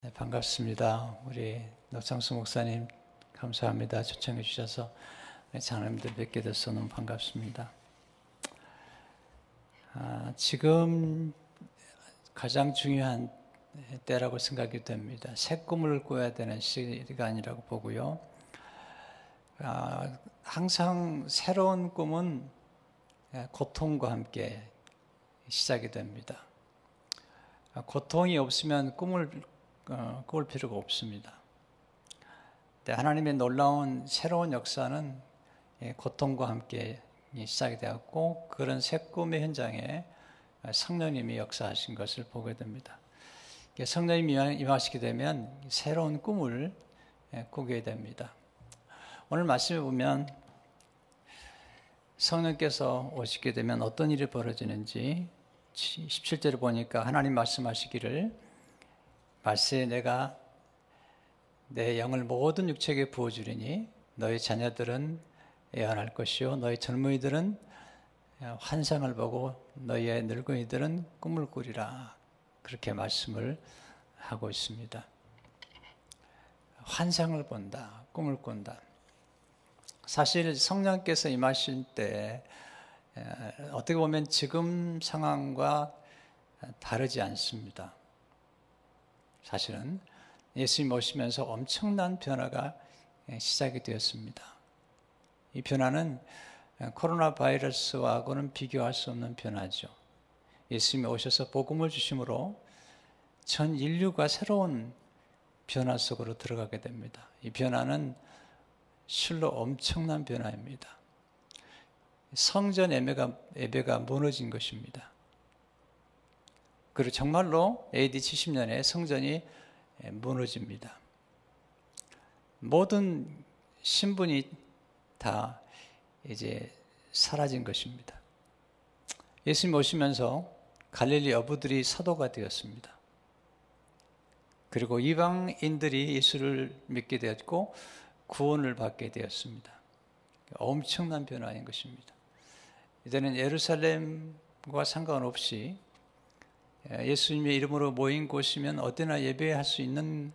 네, 반갑습니다. 우리 노창수 목사님 감사합니다. 초청해 주셔서 장로님들 뵙게 돼서 너무 반갑습니다. 지금 가장 중요한 때라고 생각이 됩니다. 새 꿈을 꿔야 되는 시간이라고 보고요. 항상 새로운 꿈은 고통과 함께 시작이 됩니다. 고통이 없으면 꿈을 꿀 필요가 없습니다. 하나님의 놀라운 새로운 역사는 고통과 함께 시작이 되었고, 그런 새 꿈의 현장에 성령님이 역사하신 것을 보게 됩니다. 성령님이 임하시게 되면 새로운 꿈을 꾸게 됩니다. 오늘 말씀에 보면 성령께서 오시게 되면 어떤 일이 벌어지는지 17절을 보니까 하나님 말씀하시기를, 말세에 내가 내 영을 모든 육체에게 부어주리니 너희 자녀들은 애언할 것이요 너희 젊은이들은 환상을 보고 너희의 늙은이들은 꿈을 꾸리라. 그렇게 말씀을 하고 있습니다. 환상을 본다, 꿈을 꾼다. 사실 성령께서 임하실 때 어떻게 보면 지금 상황과 다르지 않습니다. 사실은 예수님 오시면서 엄청난 변화가 시작이 되었습니다. 이 변화는 코로나 바이러스하고는 비교할 수 없는 변화죠. 예수님이 오셔서 복음을 주심으로 전 인류가 새로운 변화 속으로 들어가게 됩니다. 이 변화는 실로 엄청난 변화입니다. 성전 예배가 무너진 것입니다. 그리고 정말로 AD 70년에 성전이 무너집니다. 모든 신분이 다 이제 사라진 것입니다. 예수님 오시면서 갈릴리 어부들이 사도가 되었습니다. 그리고 이방인들이 예수를 믿게 되었고 구원을 받게 되었습니다. 엄청난 변화인 것입니다. 이제는 예루살렘과 상관없이 예수님의 이름으로 모인 곳이면 어디나 예배할 수 있는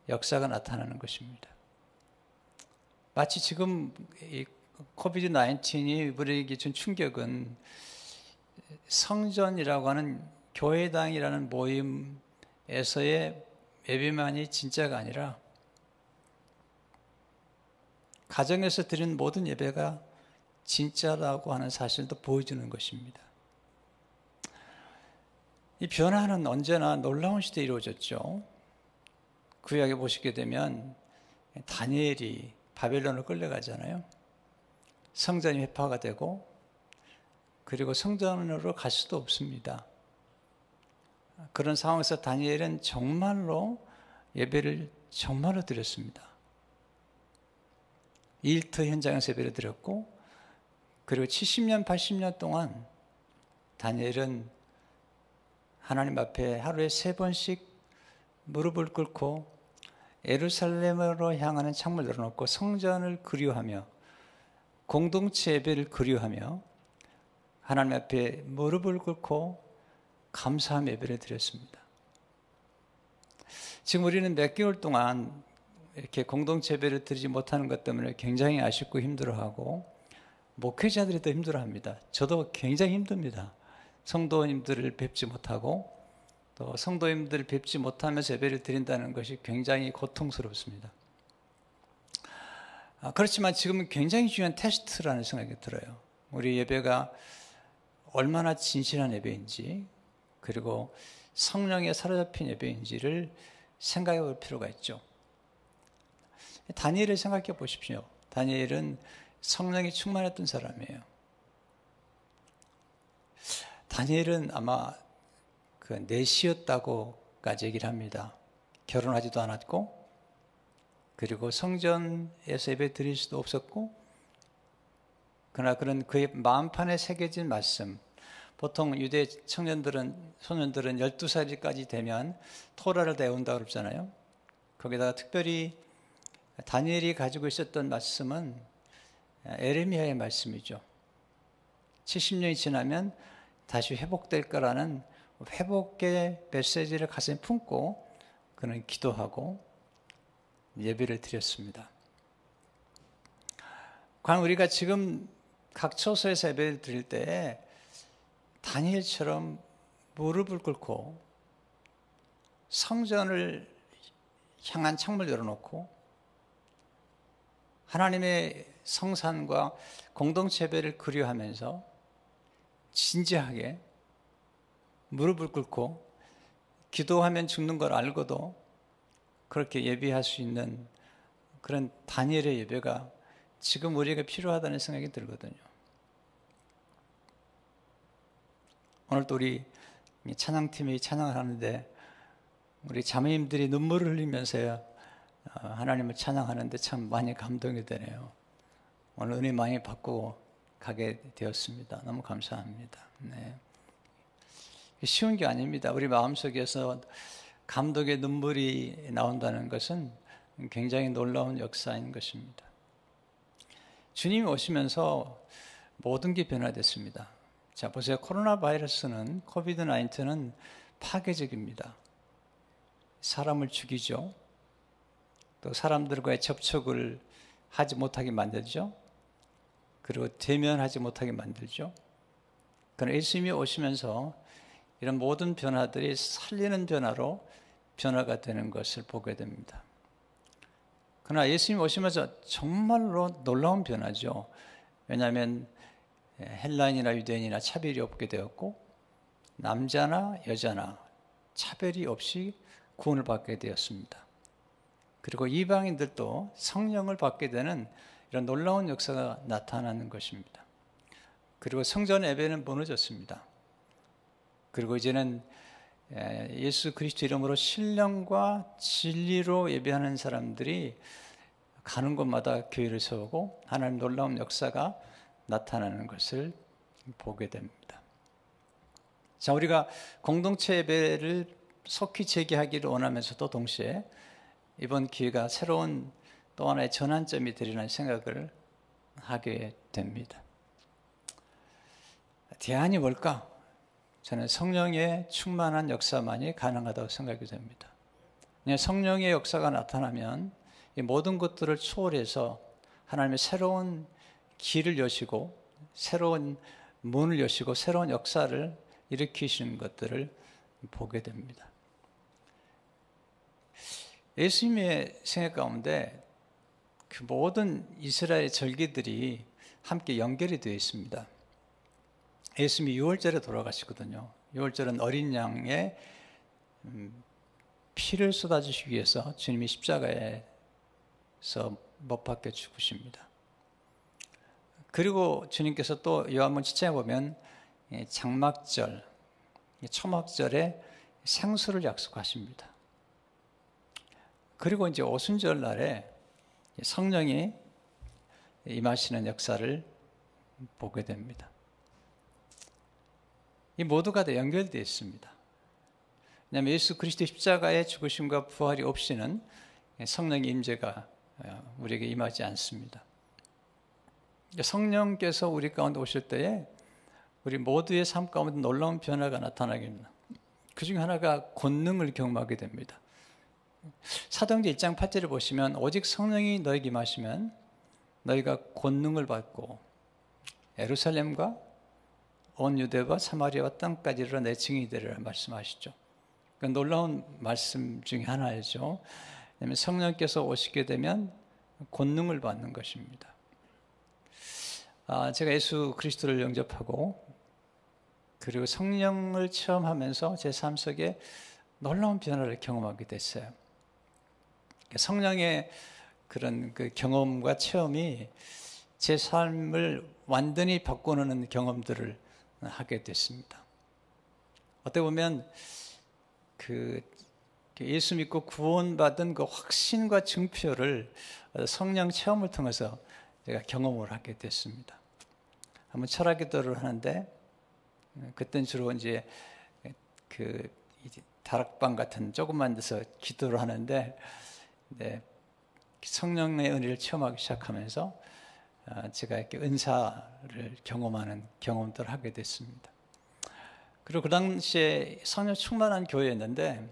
역사가 나타나는 것입니다. 마치 지금 이 코비드-19이 우리에게 준 충격은 성전이라고 하는 교회당이라는 모임에서의 예배만이 진짜가 아니라 가정에서 드리는 모든 예배가 진짜라고 하는 사실도 보여주는 것입니다. 이 변화는 언제나 놀라운 시대에 이루어졌죠. 구약에 보시게 되면 다니엘이 바벨론을 끌려가잖아요. 성전이 회파가 되고, 그리고 성전으로 갈 수도 없습니다. 그런 상황에서 다니엘은 정말로 예배를 정말로 드렸습니다. 일터 현장에서 예배를 드렸고, 그리고 70년, 80년 동안 다니엘은 하나님 앞에 하루에 3번씩 무릎을 꿇고 예루살렘으로 향하는 창문을 열어놓고 성전을 그리워하며 공동체 예배를 그리워하며 하나님 앞에 무릎을 꿇고 감사함 예배를 드렸습니다. 지금 우리는 몇 개월 동안 이렇게 공동체 예배를 드리지 못하는 것 때문에 굉장히 아쉽고 힘들어하고, 목회자들이 더 힘들어합니다. 저도 굉장히 힘듭니다. 성도님들을 뵙지 못하고 또 성도님들을 뵙지 못하면서 예배를 드린다는 것이 굉장히 고통스럽습니다. 그렇지만 지금은 굉장히 중요한 테스트라는 생각이 들어요. 우리 예배가 얼마나 진실한 예배인지, 그리고 성령에 사로잡힌 예배인지를 생각해 볼 필요가 있죠. 다니엘을 생각해 보십시오. 다니엘은 성령이 충만했던 사람이에요. 다니엘은 아마 그 내시였다고까지 얘기를 합니다. 결혼하지도 않았고, 그리고 성전에서 예배 드릴 수도 없었고, 그러나 그런 그의 마음판에 새겨진 말씀, 보통 유대 청년들은, 소년들은 12살까지 되면 토라를 배운다고 그러잖아요. 거기다가 특별히 다니엘이 가지고 있었던 말씀은 에레미야의 말씀이죠. 70년이 지나면 다시 회복될 거라는 회복의 메시지를 가슴에 품고 그는 기도하고 예배를 드렸습니다. 과연 우리가 지금 각 처소에서 예배를 드릴 때 다니엘처럼 무릎을 꿇고 성전을 향한 창문을 열어놓고 하나님의 성산과 공동체 예배를 그리워하면서 진지하게 무릎을 꿇고 기도하면 죽는 걸 알고도 그렇게 예배할 수 있는 그런 다니엘의 예배가 지금 우리에게 필요하다는 생각이 들거든요. 오늘도 우리 찬양팀이 찬양을 하는데 우리 자매님들이 눈물을 흘리면서 하나님을 찬양하는데 참 많이 감동이 되네요. 오늘 은혜 많이 받고 가게 되었습니다. 너무 감사합니다. 네. 쉬운 게 아닙니다. 우리 마음속에서 감동의 눈물이 나온다는 것은 굉장히 놀라운 역사인 것입니다. 주님이 오시면서 모든 게 변화됐습니다. 자, 보세요. 코로나 바이러스는, 코비드-19는 파괴적입니다. 사람을 죽이죠. 또 사람들과의 접촉을 하지 못하게 만들죠. 그리고 대면하지 못하게 만들죠. 그러나 예수님이 오시면서 이런 모든 변화들이 살리는 변화로 변화가 되는 것을 보게 됩니다. 그러나 예수님이 오시면서 정말로 놀라운 변화죠. 왜냐하면 헬라인이나 유대인이나 차별이 없게 되었고 남자나 여자나 차별이 없이 구원을 받게 되었습니다. 그리고 이방인들도 성령을 받게 되는 이런 놀라운 역사가 나타나는 것입니다. 그리고 성전 예배는 무너졌습니다. 그리고 이제는 예수 그리스도 이름으로 신령과 진리로 예배하는 사람들이 가는 곳마다 교회를 세우고 하나님 놀라운 역사가 나타나는 것을 보게 됩니다. 자, 우리가 공동체 예배를 속히 재개하기를 원하면서도 동시에 이번 기회가 새로운 또 하나의 전환점이 되리라는 생각을 하게 됩니다. 대안이 뭘까? 저는 성령의 충만한 역사만이 가능하다고 생각이 됩니다. 성령의 역사가 나타나면 이 모든 것들을 초월해서 하나님의 새로운 길을 여시고 새로운 문을 여시고 새로운 역사를 일으키시는 것들을 보게 됩니다. 예수님의 생애 가운데 그 모든 이스라엘 절기들이 함께 연결이 되어 있습니다. 예수님이 6월절에 돌아가시거든요. 6월절은 어린 양의 피를 쏟아주시기 위해서 주님이 십자가에서 못 박혀 죽으십니다. 그리고 주님께서 또 요한복음 7장에 보면 장막절, 초막절에 생수를 약속하십니다. 그리고 이제 오순절 날에 성령이 임하시는 역사를 보게 됩니다. 이 모두가 다 연결되어 있습니다. 왜냐하면 예수 그리스도의 십자가의 죽으심과 부활이 없이는 성령의 임재가 우리에게 임하지 않습니다. 성령께서 우리 가운데 오실 때에 우리 모두의 삶 가운데 놀라운 변화가 나타나게 됩니다. 그 중에 하나가 권능을 경험하게 됩니다. 사도행전 1장 8절을 보시면 오직 성령이 너에게 임하시면 너희가 권능을 받고 예루살렘과 온 유대와 사마리아와 땅까지 이르러 내 증인이 되리라 말씀하시죠. 그러니까 놀라운 말씀 중에 하나이죠. 왜냐하면 성령께서 오시게 되면 권능을 받는 것입니다. 제가 예수 그리스도를 영접하고 그리고 성령을 체험하면서 제 삶 속에 놀라운 변화를 경험하게 됐어요. 성령의 그런 그 경험과 체험이 제 삶을 완전히 바꿔놓는 경험들을 하게 됐습니다. 어떻게 보면 그 예수 믿고 구원받은 그 확신과 증표를 성령 체험을 통해서 제가 경험을 하게 됐습니다. 한번 철학 기도를 하는데 그때는 주로 이제 그 다락방 같은 조그만 데서 기도를 하는데 성령의 은혜를 체험하기 시작하면서 제가 이렇게 은사를 경험하는 경험들을 하게 됐습니다. 그리고 그 당시에 성령 충만한 교회였는데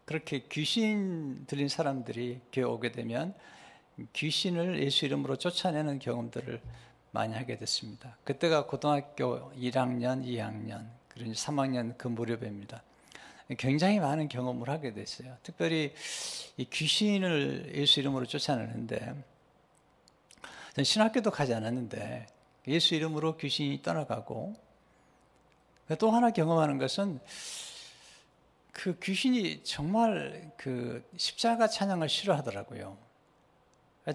그렇게 귀신 들린 사람들이 교회 오게 되면 귀신을 예수 이름으로 쫓아내는 경험들을 많이 하게 됐습니다. 그때가 고등학교 1학년, 2학년, 그리고 3학년 그 무렵입니다. 굉장히 많은 경험을 하게 됐어요. 특별히 이 귀신을 예수 이름으로 쫓아내는데, 저는 신학교도 가지 않았는데 예수 이름으로 귀신이 떠나가고, 또 하나 경험하는 것은 그 귀신이 정말 그 십자가 찬양을 싫어하더라고요.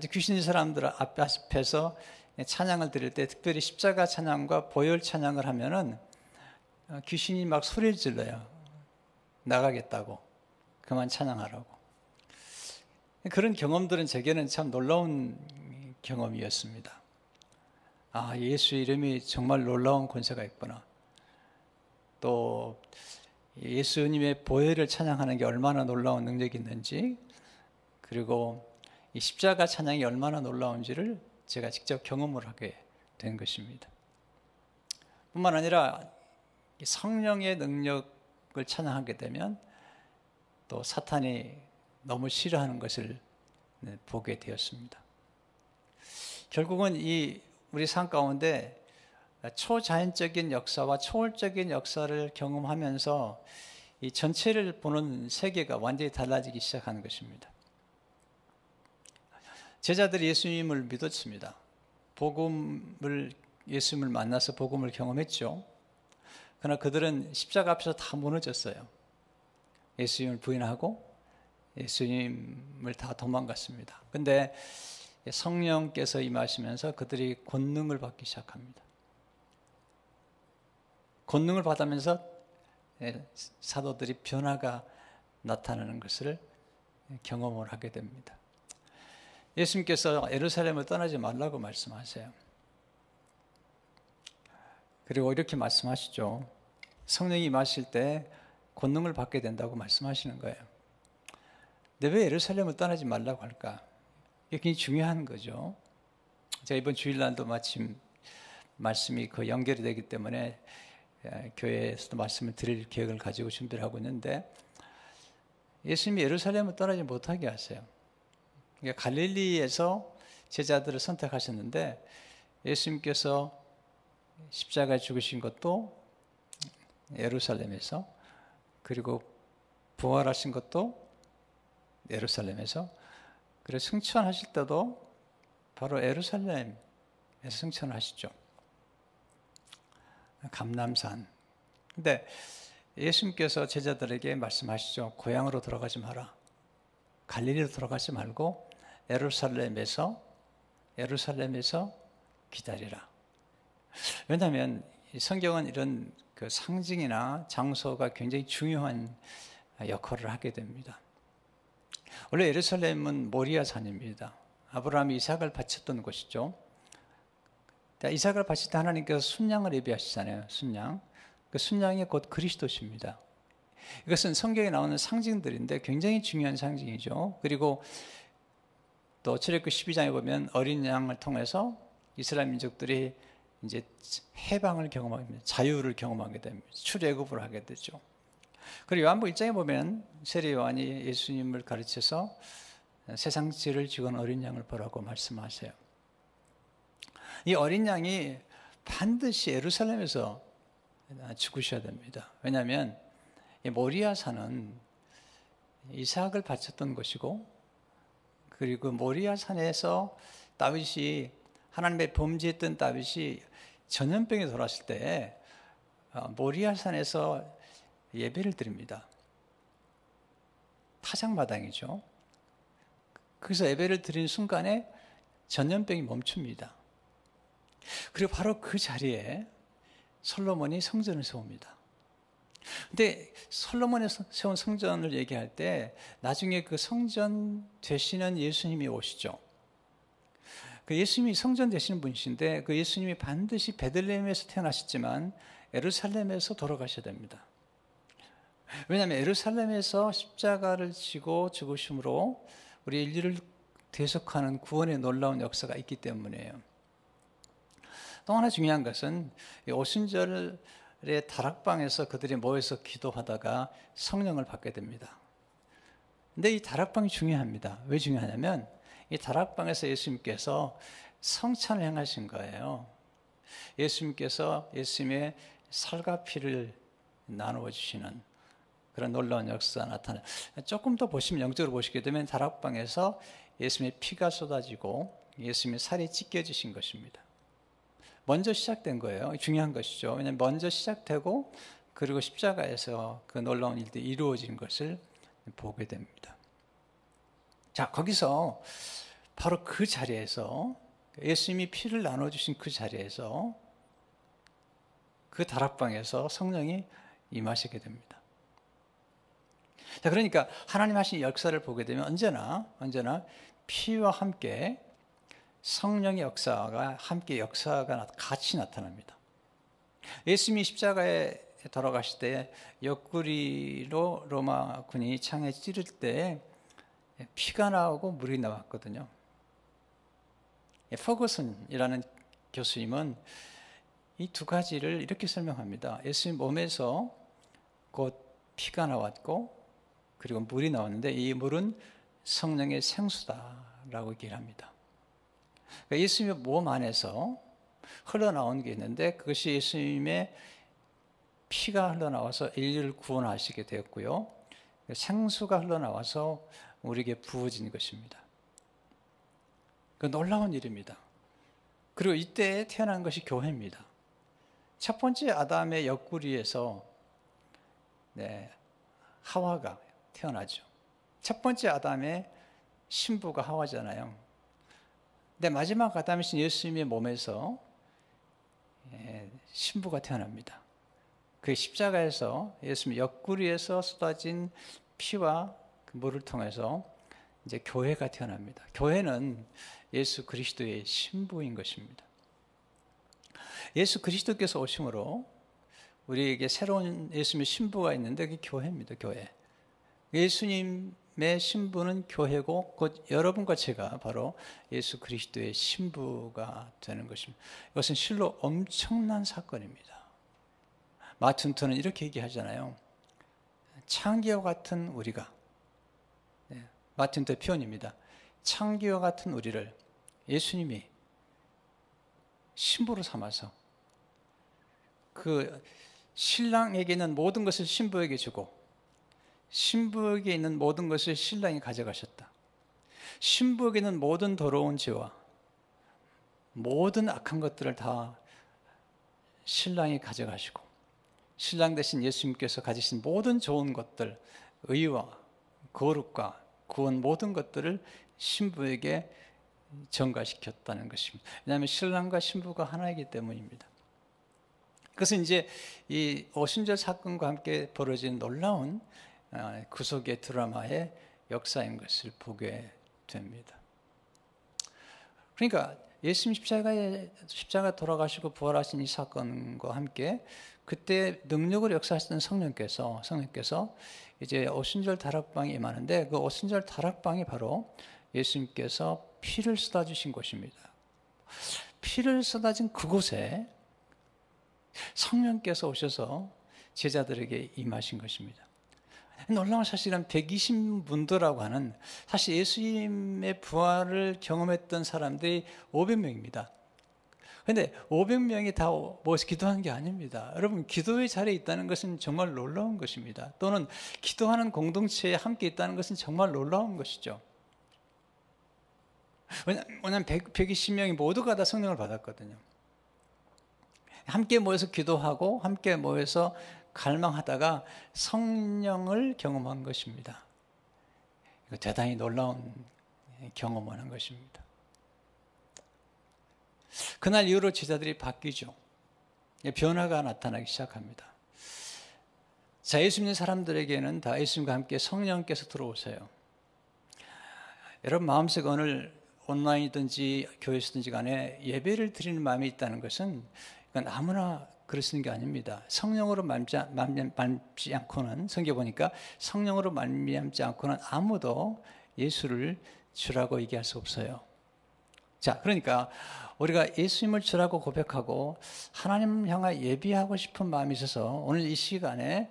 귀신인 사람들 앞에서 찬양을 드릴 때 특별히 십자가 찬양과 보혈 찬양을 하면은 귀신이 막 소리를 질러요. 나가겠다고. 그만 찬양하라고. 그런 경험들은 제게는 참 놀라운 경험이었습니다. 아, 예수 이름이 정말 놀라운 권세가 있구나. 또 예수님의 보혈을 찬양하는 게 얼마나 놀라운 능력이 있는지, 그리고 이 십자가 찬양이 얼마나 놀라운지를 제가 직접 경험을 하게 된 것입니다. 뿐만 아니라 성령의 능력을 찬양하게 되면 또 사탄이 너무 싫어하는 것을 보게 되었습니다. 결국은 이 우리 삶 가운데 초자연적인 역사와 초월적인 역사를 경험하면서 이 전체를 보는 세계가 완전히 달라지기 시작하는 것입니다. 제자들이 예수님을 믿었습니다. 예수님을 만나서 복음을 경험했죠. 그러나 그들은 십자가 앞에서 다 무너졌어요. 예수님을 부인하고 예수님을 다 도망갔습니다. 근데 성령께서 임하시면서 그들이 권능을 받기 시작합니다. 권능을 받으면서 사도들이 변화가 나타나는 것을 경험을 하게 됩니다. 예수님께서 예루살렘을 떠나지 말라고 말씀하세요. 그리고 이렇게 말씀하시죠. 성령이 임하실 때 권능을 받게 된다고 말씀하시는 거예요. 근데 왜 예루살렘을 떠나지 말라고 할까? 이게 굉장히 중요한 거죠. 제가 이번 주일날도 마침 말씀이 그 연결이 되기 때문에 교회에서도 말씀을 드릴 계획을 가지고 준비를 하고 있는데, 예수님이 예루살렘을 떠나지 못하게 하세요. 그러니까 갈릴리에서 제자들을 선택하셨는데, 예수님께서 십자가에 죽으신 것도 예루살렘에서, 그리고 부활하신 것도 예루살렘에서, 그리고 승천하실 때도 바로 예루살렘에서 승천하시죠. 감람산. 근데 예수님께서 제자들에게 말씀하시죠. 고향으로 돌아가지 마라. 갈릴리로 돌아가지 말고 예루살렘에서 기다리라. 왜냐하면 성경은 이런 그 상징이나 장소가 굉장히 중요한 역할을 하게 됩니다. 원래 예루살렘은 모리아 산입니다. 아브라함이 이삭을 바쳤던 곳이죠. 이삭을 바칠 때 하나님께서 순양을 예비하시잖아요. 순양. 그 순양이 곧 그리스도십니다. 이것은 성경에 나오는 상징들인데 굉장히 중요한 상징이죠. 그리고 또 출애굽기 12장에 보면 어린 양을 통해서 이스라엘 민족들이 이제 해방을 경험합니다. 자유를 경험하게 됩니다. 출애굽을 하게 되죠. 그리고 요한복음 1장에 보면 세례 요한이 예수님을 가르쳐서 세상 죄를 지은 어린 양을 보라고 말씀하세요. 이 어린 양이 반드시 예루살렘에서 죽으셔야 됩니다. 왜냐하면 이 모리아 산은 이삭을 바쳤던 곳이고, 그리고 모리아 산에서 다윗이 하나님의 범죄했던 다윗이 전염병에 돌아왔을 때 모리아 산에서 예배를 드립니다. 타작마당이죠. 그래서 예배를 드리는 순간에 전염병이 멈춥니다. 그리고 바로 그 자리에 솔로몬이 성전을 세웁니다. 근데 솔로몬이 세운 성전을 얘기할 때 나중에 그 성전 되시는 예수님이 오시죠. 그 예수님이 성전 되시는 분이신데, 그 예수님이 반드시 베들레헴에서 태어나셨지만 예루살렘에서 돌아가셔야 됩니다. 왜냐하면 예루살렘에서 십자가를 지고 죽으심으로 우리 인류를 대속하는 구원의 놀라운 역사가 있기 때문이에요. 또 하나 중요한 것은 오순절의 다락방에서 그들이 모여서 기도하다가 성령을 받게 됩니다. 근데 이 다락방이 중요합니다. 왜 중요하냐면 이 다락방에서 예수님께서 성찬을 행하신 거예요. 예수님께서 예수님의 살과 피를 나누어 주시는 그런 놀라운 역사가 나타나요. 조금 더 보시면, 영적으로 보시게 되면 다락방에서 예수님의 피가 쏟아지고 예수님의 살이 찢겨지신 것입니다. 먼저 시작된 거예요. 중요한 것이죠. 왜냐하면 먼저 시작되고 그리고 십자가에서 그 놀라운 일들이 이루어진 것을 보게 됩니다. 자, 거기서 바로 그 자리에서 예수님이 피를 나눠주신 그 자리에서 그 다락방에서 성령이 임하시게 됩니다. 자, 그러니까 하나님 하신 역사를 보게 되면 언제나 피와 함께 성령의 역사가 함께 역사가 같이 나타납니다. 예수님이 십자가에 돌아가실 때 옆구리로 로마 군이 창에 찌를 때 피가 나오고 물이 나왔거든요. 퍼거슨이라는 교수님은 이 두 가지를 이렇게 설명합니다. 예수님 몸에서 곧 피가 나왔고 그리고 물이 나왔는데 이 물은 성령의 생수다라고 얘기를 합니다. 그러니까 예수님의 몸 안에서 흘러나온 게 있는데 그것이 예수님의 피가 흘러나와서 인류를 구원하시게 되었고요. 생수가 흘러나와서 우리에게 부어진 것입니다. 그 놀라운 일입니다. 그리고 이때 태어난 것이 교회입니다. 첫 번째 아담의 옆구리에서 하와가 태어나죠. 첫 번째 아담의 신부가 하와잖아요. 근데 마지막 아담이신 예수님의 몸에서 신부가 태어납니다. 그 십자가에서 예수님 옆구리에서 쏟아진 피와 그 물을 통해서 이제 교회가 태어납니다. 교회는 예수 그리스도의 신부인 것입니다. 예수 그리스도께서 오심으로 우리에게 새로운 예수님의 신부가 있는데 그게 교회입니다. 교회. 예수님의 신부는 교회고 곧 여러분과 제가 바로 예수 그리스도의 신부가 되는 것입니다. 이것은 실로 엄청난 사건입니다. 마틴 루터는 이렇게 얘기하잖아요. 창기와 같은 우리가, 마틴 루터의 표현입니다. 창기와 같은 우리를 예수님이 신부로 삼아서 그 신랑에게 있는 모든 것을 신부에게 주고 신부에게 있는 모든 것을 신랑이 가져가셨다. 신부에게 있는 모든 더러운 죄와 모든 악한 것들을 다 신랑이 가져가시고 신랑 대신 예수님께서 가지신 모든 좋은 것들, 의와 거룩과 구원 모든 것들을 신부에게 전가시켰다는 것입니다. 왜냐하면 신랑과 신부가 하나이기 때문입니다. 그것은 이제 이 오순절 사건과 함께 벌어진 놀라운 구속의 드라마의 역사인 것을 보게 됩니다. 그러니까 예수님 십자가 돌아가시고 부활하신 이 사건과 함께 그때 능력으로 역사하시던 성령께서 이제 오순절 다락방에 임하는데 그 오순절 다락방이 바로 예수님께서 피를 쏟아주신 곳입니다. 피를 쏟아진 그곳에 성령께서 오셔서 제자들에게 임하신 것입니다. 놀라운 사실은 120분도라고 하는 사실 예수님의 부활을 경험했던 사람들이 500명입니다. 그런데 500명이 다 모여서 기도한 게 아닙니다. 여러분, 기도의 자리에 있다는 것은 정말 놀라운 것입니다. 또는 기도하는 공동체에 함께 있다는 것은 정말 놀라운 것이죠. 왜냐하면 120명이 모두가 다 성령을 받았거든요. 함께 모여서 기도하고 함께 모여서 갈망하다가 성령을 경험한 것입니다. 이거 대단히 놀라운 경험을 한 것입니다. 그날 이후로 제자들이 바뀌죠. 변화가 나타나기 시작합니다. 자, 예수 믿는 사람들에게는 다 예수님과 함께 성령께서 들어오세요. 여러분 마음속에 오늘 온라인이든지 교회에서든지 간에 예배를 드리는 마음이 있다는 것은 이건 아무나 그럴 수 있는 게 아닙니다. 성령으로 말미암지 않고는, 성경 보니까 성령으로 말미암지 않고는 아무도 예수를 주라고 얘기할 수 없어요. 자, 그러니까 우리가 예수님을 주라고 고백하고 하나님 향하 예비하고 싶은 마음이 있어서 오늘 이 시간에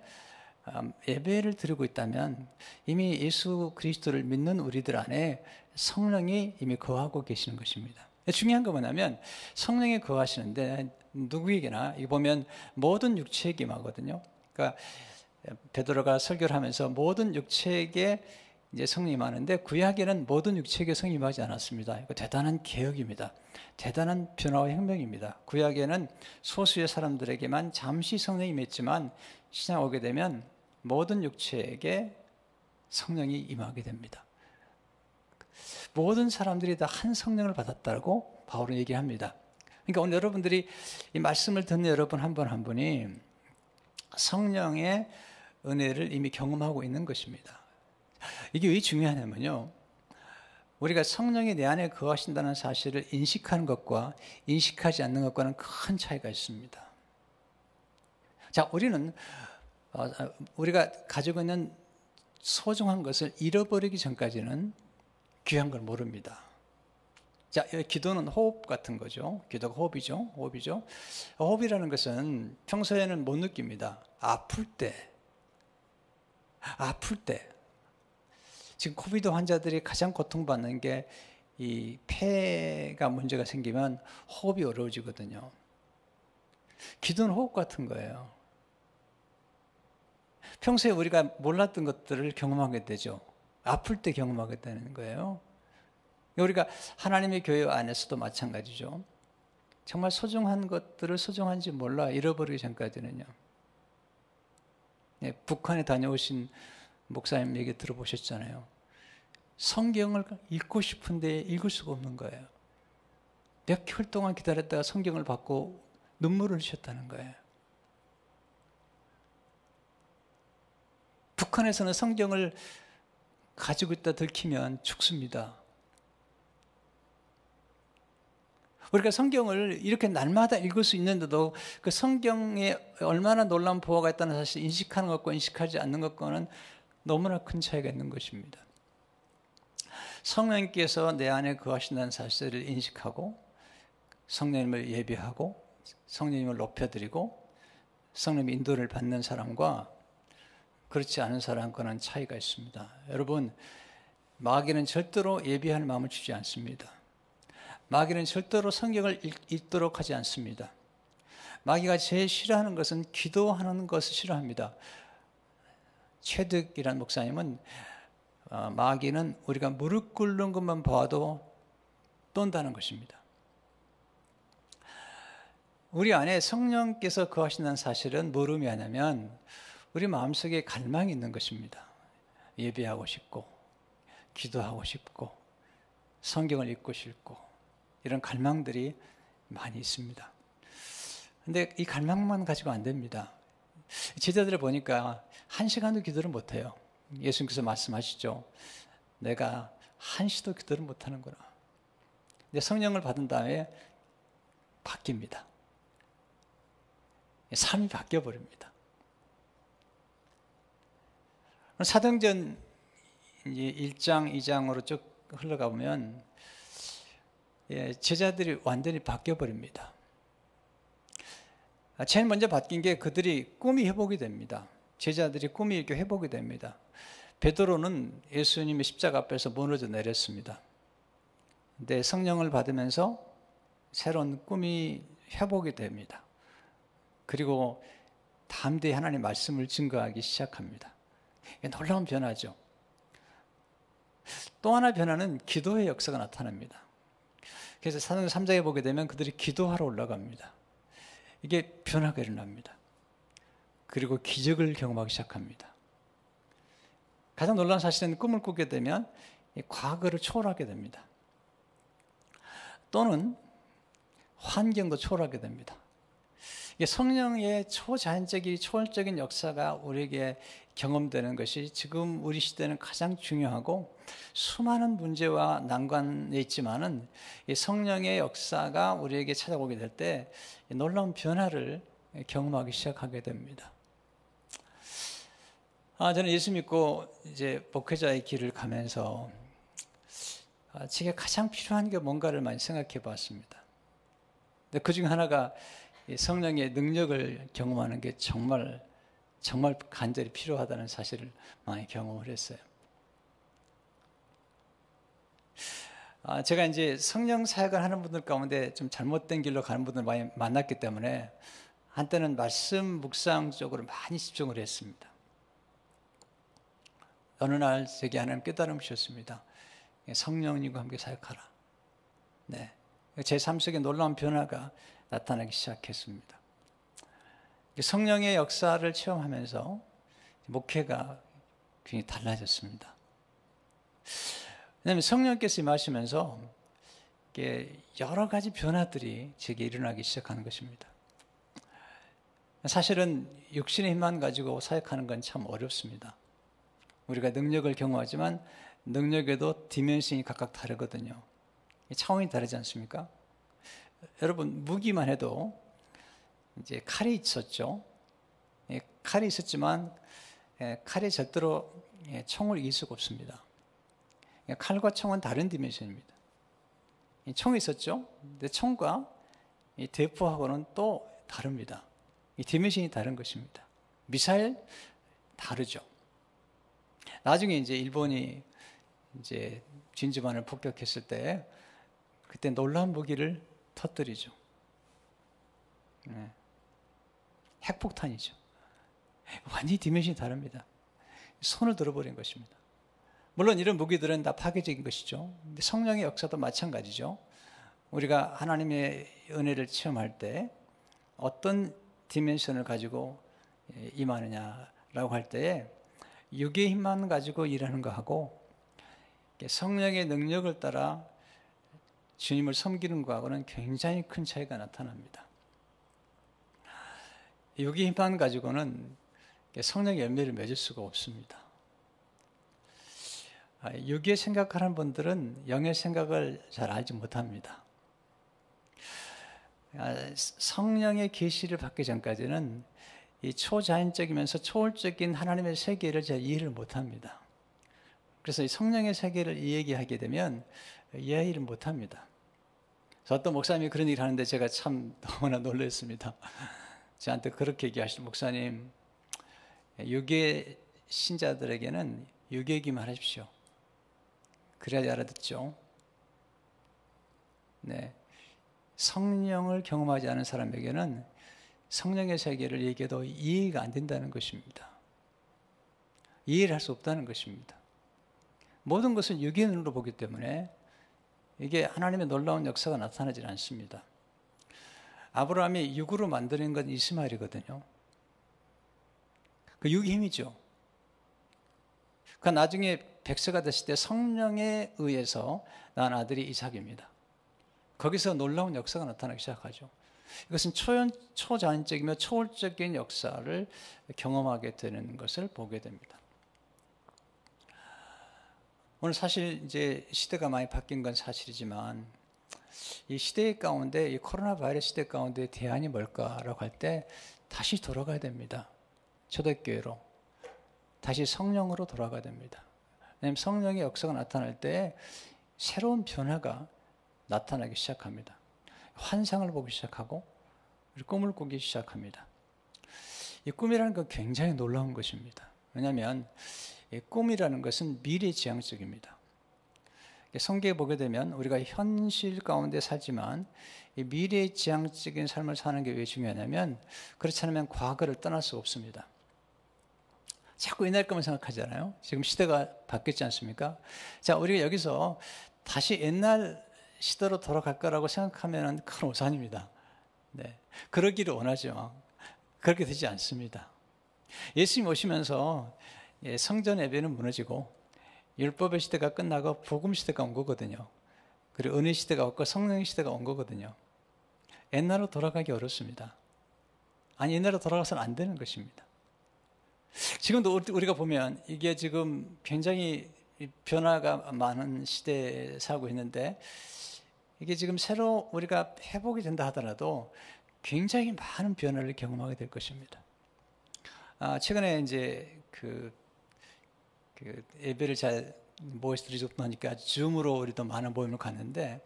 예배를 드리고 있다면 이미 예수 그리스도를 믿는 우리들 안에 성령이 이미 거하고 계시는 것입니다. 중요한 건 뭐냐면 성령이 거하시는데 누구에게나 이거 보면 모든 육체에게 임하거든요. 그러니까 베드로가 설교를 하면서 모든 육체에게 이제 성령이 임하는데 구약에는 모든 육체에게 성령이 임하지 않았습니다. 이거 대단한 개혁입니다. 대단한 변화와 혁명입니다. 구약에는 소수의 사람들에게만 잠시 성령이 임했지만 신약 오게 되면 모든 육체에게 성령이 임하게 됩니다. 모든 사람들이 다 한 성령을 받았다고 바울은 얘기합니다. 그러니까 오늘 여러분들이 이 말씀을 듣는 여러분 한 분 한 분이 성령의 은혜를 이미 경험하고 있는 것입니다. 이게 왜 중요하냐면요, 우리가 성령이 내 안에 거하신다는 사실을 인식하는 것과 인식하지 않는 것과는 큰 차이가 있습니다. 자, 우리가 가지고 있는 소중한 것을 잃어버리기 전까지는 귀한 걸 모릅니다. 자, 기도는 호흡 같은 거죠. 기도가 호흡이죠. 호흡이라는 것은 평소에는 못 느낍니다. 아플 때. 지금 코비드 환자들이 가장 고통받는 게 이 폐가 문제가 생기면 호흡이 어려워지거든요. 기도는 호흡 같은 거예요. 평소에 우리가 몰랐던 것들을 경험하게 되죠. 아플 때 경험하게 되는 거예요. 우리가 하나님의 교회 안에서도 마찬가지죠. 정말 소중한 것들을 소중한지 몰라 잃어버리기 전까지는요. 북한에 다녀오신 목사님 얘기 들어보셨잖아요. 성경을 읽고 싶은데 읽을 수가 없는 거예요. 몇 개월 동안 기다렸다가 성경을 받고 눈물을 흘리셨다는 거예요. 북한에서는 성경을 가지고 있다 들키면 죽습니다. 우리가 성경을 이렇게 날마다 읽을 수 있는데도 그 성경에 얼마나 놀라운 보화가 있다는 사실을 인식하는 것과 인식하지 않는 것과는 너무나 큰 차이가 있는 것입니다. 성령께서 내 안에 거하신다는 사실을 인식하고 성령님을 예배하고 성령님을 높여드리고 성령님의 인도를 받는 사람과 그렇지 않은 사람과는 차이가 있습니다. 여러분, 마귀는 절대로 예배할 마음을 주지 않습니다. 마귀는 절대로 성경을 읽도록 하지 않습니다. 마귀가 제일 싫어하는 것은 기도하는 것을 싫어합니다. 최득이라는 목사님은 마귀는 우리가 무릎 꿇는 것만 봐도 떤다는 것입니다. 우리 안에 성령께서 거하신다는 사실은 뭘 의미하냐면 우리 마음속에 갈망이 있는 것입니다. 예배하고 싶고 기도하고 싶고 성경을 읽고 싶고 이런 갈망들이 많이 있습니다. 그런데 이 갈망만 가지고 안 됩니다. 제자들을 보니까 1시간도 기도를 못해요. 예수님께서 말씀하시죠. 내가 1시도 기도를 못하는구나. 근데 성령을 받은 다음에 바뀝니다. 삶이 바뀌어버립니다. 사도행전 1장, 2장으로 쭉 흘러가 보면 제자들이 완전히 바뀌어버립니다. 제일 먼저 바뀐 게 그들이 꿈이 회복이 됩니다. 제자들이 꿈이 이렇게 회복이 됩니다. 베드로는 예수님의 십자가 앞에서 무너져 내렸습니다. 근데 성령을 받으면서 새로운 꿈이 회복이 됩니다. 그리고 담대히 하나님의 말씀을 증거하기 시작합니다. 놀라운 변화죠. 또 하나 변화는 기도의 역사가 나타납니다. 그래서 사도행전 3장에 보게 되면 그들이 기도하러 올라갑니다. 이게 변화가 일어납니다. 그리고 기적을 경험하기 시작합니다. 가장 놀라운 사실은 꿈을 꾸게 되면 과거를 초월하게 됩니다. 또는 환경도 초월하게 됩니다. 이게 성령의 초자연적인 초월적인 역사가 우리에게 경험되는 것이 지금 우리 시대는 가장 중요하고 수많은 문제와 난관에 있지만은 이 성령의 역사가 우리에게 찾아오게 될 때 놀라운 변화를 경험하기 시작하게 됩니다. 저는 예수 믿고 이제 목회자의 길을 가면서 제게 가장 필요한 게 뭔가를 많이 생각해 봤습니다. 근데 그 중에 하나가 성령의 능력을 경험하는 게 정말 정말 간절히 필요하다는 사실을 많이 경험을 했어요. 제가 이제 성령 사역을 하는 분들 가운데 좀 잘못된 길로 가는 분들 많이 만났기 때문에 한때는 말씀 묵상 쪽으로 많이 집중을 했습니다. 어느 날 제게 하나님 깨달음을 주셨습니다. 성령님과 함께 사역하라. 네, 제 삶 속에 놀라운 변화가 나타나기 시작했습니다. 성령의 역사를 체험하면서 목회가 굉장히 달라졌습니다. 왜냐하면 성령께서 임하시면서 여러 가지 변화들이 제게 일어나기 시작하는 것입니다. 사실은 육신의 힘만 가지고 사역하는 건 참 어렵습니다. 우리가 능력을 경험하지만 능력에도 디멘션이 각각 다르거든요. 차원이 다르지 않습니까? 여러분, 무기만 해도 이제 칼이 있었죠. 칼이 있었지만 칼이 절대로 총을 이길 수가 없습니다. 칼과 총은 다른 디멘션입니다. 총이 있었죠. 근데 총과 이 대포하고는 또 다릅니다. 이 디멘션이 다른 것입니다. 미사일 다르죠. 나중에 이제 일본이 이제 진주만을 폭격했을 때 그때 놀라운 무기를 터뜨리죠. 네. 핵폭탄이죠. 완전히 디멘션이 다릅니다. 손을 들어버린 것입니다. 물론 이런 무기들은 다 파괴적인 것이죠. 근데 성령의 역사도 마찬가지죠. 우리가 하나님의 은혜를 체험할 때 어떤 디멘션을 가지고 임하느냐라고 할 때에 육의 힘만 가지고 일하는 것하고 성령의 능력을 따라 주님을 섬기는 것하고는 굉장히 큰 차이가 나타납니다. 육의 힘만 가지고는 성령의 열매를 맺을 수가 없습니다. 육의 생각하는 분들은 영의 생각을 잘 알지 못합니다. 성령의 계시를 받기 전까지는 이 초자연적이면서 초월적인 하나님의 세계를 잘 이해를 못합니다. 그래서 이 성령의 세계를 이야기하게 되면 이해를 못합니다. 그래서 어떤 목사님이 그런 얘기를 하는데 제가 참 너무나 놀랐습니다. 저한테 그렇게 얘기하시는 목사님, 육의 신자들에게는 육얘기만 하십시오. 그래야지 알아듣죠. 네, 성령을 경험하지 않은 사람에게는 성령의 세계를 얘기해도 이해가 안 된다는 것입니다. 이해를 할 수 없다는 것입니다. 모든 것은 육의 눈으로 보기 때문에 이게 하나님의 놀라운 역사가 나타나지 않습니다. 아브라함이 육으로 만드는 건 이스마엘이거든요. 그 육의 힘이죠. 그 나중에 백세가 됐을 때 성령에 의해서 낳은 아들이 이삭입니다. 거기서 놀라운 역사가 나타나기 시작하죠. 이것은 초자연적이며 초월적인 역사를 경험하게 되는 것을 보게 됩니다. 오늘 사실 이제 시대가 많이 바뀐 건 사실이지만 이 시대 가운데, 이 코로나 바이러스 시대 가운데 대안이 뭘까라고 할 때 다시 돌아가야 됩니다. 초대교회로. 다시 성령으로 돌아가야 됩니다. 왜냐하면 성령의 역사가 나타날 때 새로운 변화가 나타나기 시작합니다. 환상을 보기 시작하고 꿈을 꾸기 시작합니다. 이 꿈이라는 건 굉장히 놀라운 것입니다. 왜냐하면 이 꿈이라는 것은 미래지향적입니다. 성경에 보게 되면 우리가 현실 가운데 살지만 이 미래지향적인 삶을 사는 게 왜 중요하냐면 그렇지 않으면 과거를 떠날 수가 없습니다. 자꾸 옛날 것만 생각하잖아요. 지금 시대가 바뀌었지 않습니까? 자, 우리가 여기서 다시 옛날 시대로 돌아갈 거라고 생각하면 큰 오산입니다. 네, 그러기를 원하죠. 그렇게 되지 않습니다. 예수님 오시면서 성전 예배는 무너지고 율법의 시대가 끝나고 복음 시대가 온 거거든요. 그리고 은혜 시대가 왔고 성령의 시대가 온 거거든요. 옛날로 돌아가기 어렵습니다. 아니, 옛날로 돌아가서는 안 되는 것입니다. 지금도 우리가 보면 이게 지금 굉장히 변화가 많은 시대에 살고 있는데 이게 지금 새로 우리가 회복이 된다 하더라도 굉장히 많은 변화를 경험하게 될 것입니다. 최근에 이제 그 예배를 잘 모여서 드리지 못하니까 줌으로 우리도 많은 모임을 갔는데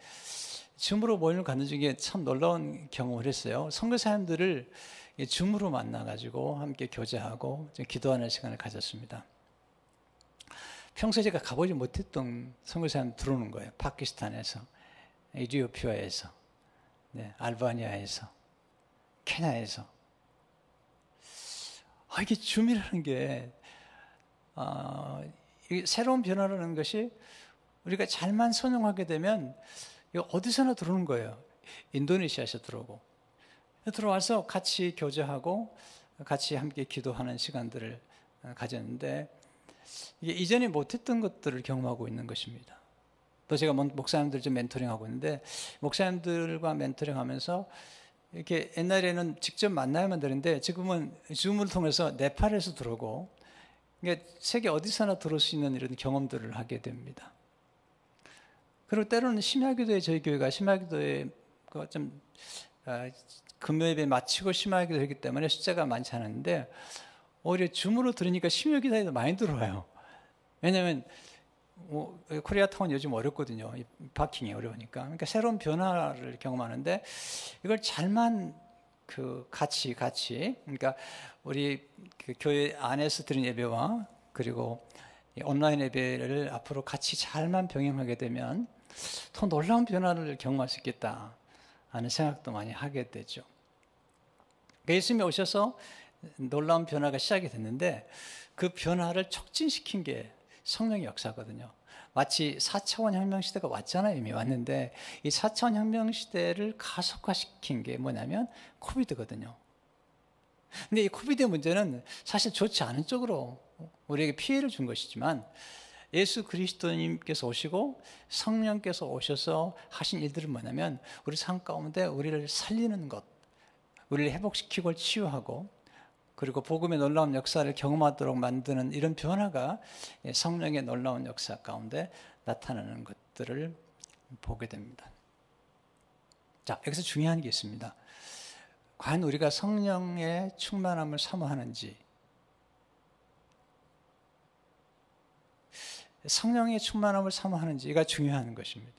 줌으로 모임을 갖는 중에 참 놀라운 경험을 했어요. 선교사님들을 줌으로 만나가지고 함께 교제하고 기도하는 시간을 가졌습니다. 평소에 제가 가보지 못했던 선교사님 들어오는 거예요. 파키스탄에서, 에티오피아에서, 네, 알바니아에서, 케냐에서. 이게 줌이라는 게 새로운 변화라는 것이 우리가 잘만 선용하게 되면 어디서나 들어오는 거예요. 인도네시아에서 들어와서 같이 교제하고 같이 함께 기도하는 시간들을 가졌는데 이게 이전에 못했던 것들을 경험하고 있는 것입니다. 또 제가 목사님들 좀 멘토링하고 있는데 목사님들과 멘토링하면서 이렇게 옛날에는 직접 만나야만 되는데 지금은 줌을 통해서 네팔에서 들어오고 세계 어디서나 들어올 수 있는 이런 경험들을 하게 됩니다. 그리고 때로는 심야기도에 저희 교회가 심야기도에 좀 금요일에 마치고 심야기도 하기 때문에 숫자가 많지 않은데 오히려 줌으로 들으니까 심야기도에도 많이 들어와요. 왜냐하면 코리아타운 요즘 어렵거든요. 파킹이 어려우니까. 그러니까 새로운 변화를 경험하는데 이걸 잘만 같이 그러니까 우리 교회 안에서 드린 예배와 그리고 온라인 예배를 앞으로 같이 잘만 병행하게 되면 더 놀라운 변화를 경험할 수 있겠다 하는 생각도 많이 하게 되죠. 예수님이 오셔서 놀라운 변화가 시작이 됐는데 그 변화를 촉진시킨 게 성령의 역사거든요. 마치 4차원 혁명 시대가 왔잖아요. 이미 왔는데 이 4차원 혁명 시대를 가속화시킨 게 뭐냐면 코비드거든요. 근데 이 코비드의 문제는 사실 좋지 않은 쪽으로 우리에게 피해를 준 것이지만 예수 그리스도님께서 오시고 성령께서 오셔서 하신 일들은 뭐냐면 우리 삶 가운데 우리를 살리는 것, 우리를 회복시키고 치유하고 그리고 복음의 놀라운 역사를 경험하도록 만드는 이런 변화가 성령의 놀라운 역사 가운데 나타나는 것들을 보게 됩니다. 자, 여기서 중요한 게 있습니다. 과연 우리가 성령의 충만함을 사모하는지, 성령의 충만함을 사모하는지가 중요한 것입니다.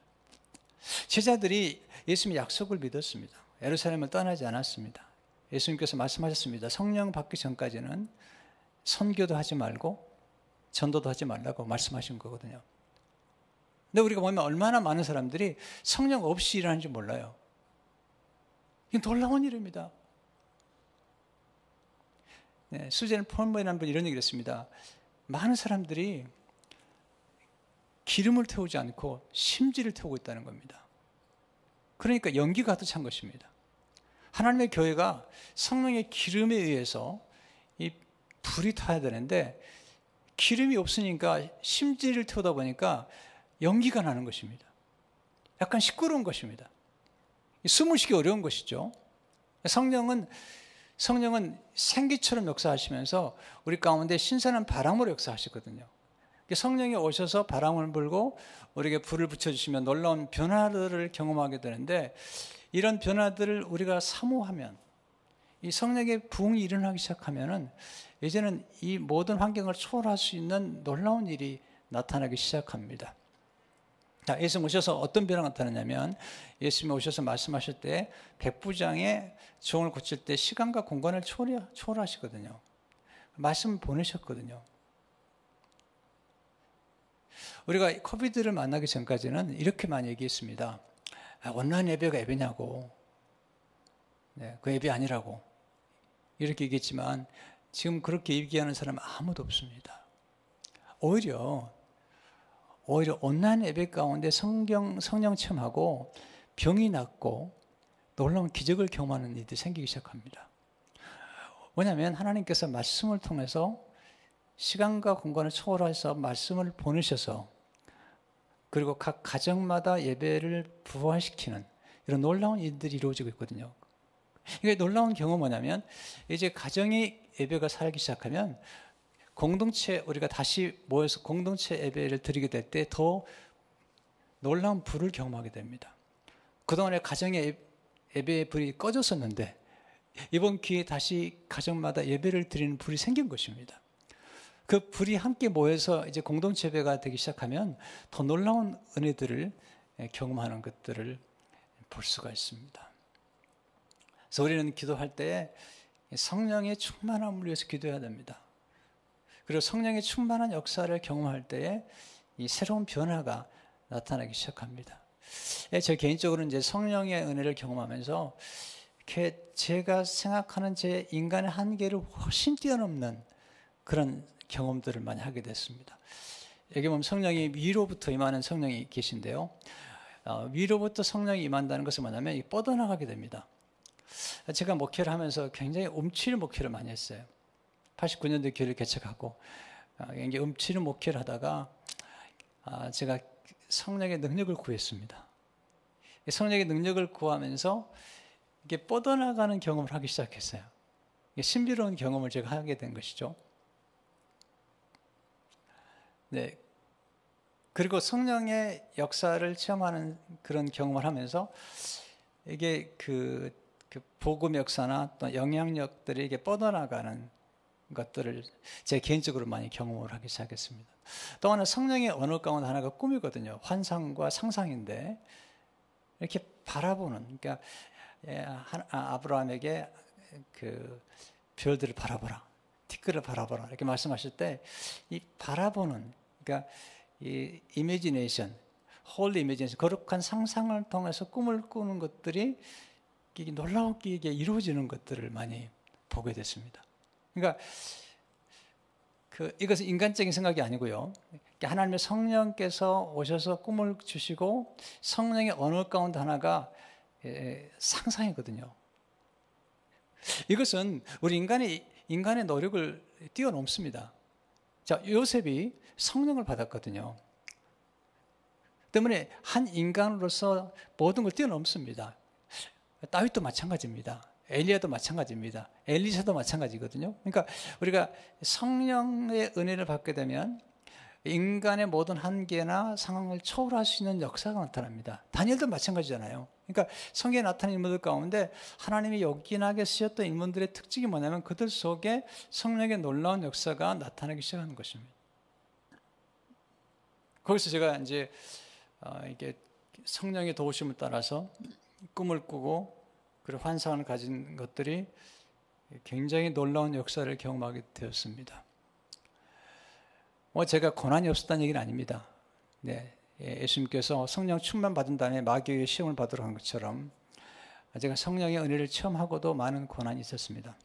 제자들이 예수님의 약속을 믿었습니다. 예루살렘을 떠나지 않았습니다. 예수님께서 말씀하셨습니다. 성령 받기 전까지는 선교도 하지 말고 전도도 하지 말라고 말씀하신 거거든요. 근데 우리가 보면 얼마나 많은 사람들이 성령 없이 일하는지 몰라요. 이게 놀라운 일입니다. 네, 수제는 폴머라는 분 이런 얘기를 했습니다. 많은 사람들이 기름을 태우지 않고 심지를 태우고 있다는 겁니다. 그러니까 연기가 가득 찬 것입니다. 하나님의 교회가 성령의 기름에 의해서 이 불이 타야 되는데 기름이 없으니까 심지를 태우다 보니까 연기가 나는 것입니다. 약간 시끄러운 것입니다. 숨을 쉬기 어려운 것이죠. 성령은 생기처럼 역사하시면서 우리 가운데 신선한 바람으로 역사하시거든요. 성령이 오셔서 바람을 불고 우리에게 불을 붙여주시면 놀라운 변화들을 경험하게 되는데 이런 변화들을 우리가 사모하면 이 성령의 부흥이 일어나기 시작하면은 이제는 이 모든 환경을 초월할 수 있는 놀라운 일이 나타나기 시작합니다. 자, 예수님 오셔서 어떤 변화가 나타나냐면 예수님이 오셔서 말씀하실 때 백부장의 종을 고칠 때 시간과 공간을 초월하시거든요. 말씀을 보내셨거든요. 우리가 코비드를 만나기 전까지는 이렇게만 얘기했습니다. 온라인 예배가 예배냐고. 네, 그 예배 아니라고. 이렇게 얘기했지만 지금 그렇게 얘기하는 사람은 아무도 없습니다. 오히려 온라인 예배 가운데 성령 체험하고 병이 낫고 놀라운 기적을 경험하는 일들이 생기기 시작합니다. 왜냐하면 하나님께서 말씀을 통해서 시간과 공간을 초월해서 말씀을 보내셔서 그리고 각 가정마다 예배를 부활시키는 이런 놀라운 일들이 이루어지고 있거든요. 이게 놀라운 경험은 뭐냐면 이제 가정의 예배가 살기 시작하면 우리가 다시 모여서 공동체 예배를 드리게 될 때 더 놀라운 불을 경험하게 됩니다. 그동안에 가정의 예배의 불이 꺼졌었는데 이번 기회에 다시 가정마다 예배를 드리는 불이 생긴 것입니다. 그 불이 함께 모여서 이제 공동체 예배가 되기 시작하면 더 놀라운 은혜들을 경험하는 것들을 볼 수가 있습니다. 그래서 우리는 기도할 때 성령의 충만함을 위해서 기도해야 됩니다. 그리고 성령의 충만한 역사를 경험할 때에 이 새로운 변화가 나타나기 시작합니다. 제 개인적으로는 이제 성령의 은혜를 경험하면서 이렇게 제가 생각하는 제 인간의 한계를 훨씬 뛰어넘는 그런 경험들을 많이 하게 됐습니다. 여기 보면 성령이 위로부터 임하는 성령이 계신데요. 위로부터 성령이 임한다는 것은 뭐냐면 뻗어나가게 됩니다. 제가 목회를 하면서 굉장히 움츠리는 목회를 많이 했어요. 89년도에 교회를 개척하고 이제 움츠리는 목회를 하다가 제가 성령의 능력을 구했습니다. 성령의 능력을 구하면서 이게 뻗어나가는 경험을 하기 시작했어요. 신비로운 경험을 제가 하게 된 것이죠. 네. 그리고 성령의 역사를 체험하는 그런 경험을 하면서 이게 그 복음 역사나 또 영향력들이 이게 뻗어나가는 것들을 제 개인적으로 많이 경험을 하기 시작했습니다. 또 하나 성령의 언어 가운데 하나가 꿈이거든요. 환상과 상상인데 이렇게 바라보는, 그러니까 아브라함에게 그 별들을 바라보라, 티끌을 바라보라 이렇게 말씀하실 때 이 바라보는, 그러니까 이 이미지네이션, 홀리 이미지네이션, 거룩한 상상을 통해서 꿈을 꾸는 것들이 이게 놀라웠게 이게 이루어지는 것들을 많이 보게 됐습니다. 그러니까 이것은 인간적인 생각이 아니고요. 하나님의 성령께서 오셔서 꿈을 주시고 성령의 언어 가운데 하나가 상상이거든요. 이것은 우리 인간의 노력을 뛰어넘습니다. 자, 요셉이 성령을 받았거든요. 때문에 한 인간으로서 모든 걸 뛰어넘습니다. 다윗도 마찬가지입니다. 엘리야도 마찬가지입니다. 엘리사도 마찬가지거든요. 그러니까 우리가 성령의 은혜를 받게 되면 인간의 모든 한계나 상황을 초월할 수 있는 역사가 나타납니다. 다니엘도 마찬가지잖아요. 그러니까 성경에 나타난 인물들 가운데 하나님이 요긴하게 쓰셨던 인물들의 특징이 뭐냐면 그들 속에 성령의 놀라운 역사가 나타나기 시작하는 것입니다. 거기서 제가 이제 이게 성령의 도우심을 따라서 꿈을 꾸고 그리고 환상을 가진 것들이 굉장히 놀라운 역사를 경험하게 되었습니다. 제가 고난이 없었다는 얘기는 아닙니다. 네, 예수님께서 성령 충만 받은 다음에 마귀의 시험을 받으러 간 것처럼 제가 성령의 은혜를 체험하고도 많은 고난이 있었습니다.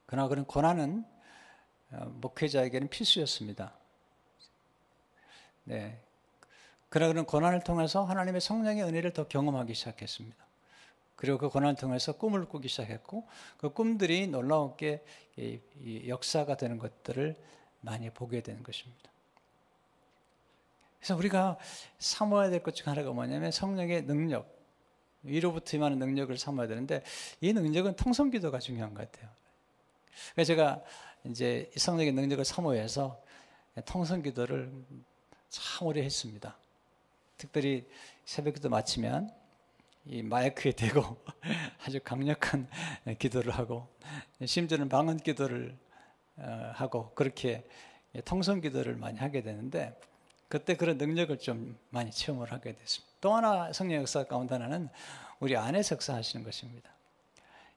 그러나 그런 고난은 목회자에게는 필수였습니다. 네, 그러나 그런 고난을 통해서 하나님의 성령의 은혜를 더 경험하기 시작했습니다. 그리고 그 고난을 통해서 꿈을 꾸기 시작했고 그 꿈들이 놀라웠게 이 역사가 되는 것들을 많이 보게 되는 것입니다. 그래서 우리가 사모해야 될 것 중 하나가 뭐냐면 성령의 능력, 위로부터 임하는 능력을 사모해야 되는데 이 능력은 통성기도가 중요한 것 같아요. 그래서 제가 이제 이 성령의 능력을 사모해서 통성기도를 참 오래 했습니다. 특별히 새벽기도 마치면 이 마이크에 대고 아주 강력한 기도를 하고 심지어는 방언 기도를 하고 그렇게 통성 기도를 많이 하게 되는데 그때 그런 능력을 좀 많이 체험을 하게 됐습니다. 또 하나 성령 역사 가운데 하나는 우리 안에서 역사하시는 것입니다.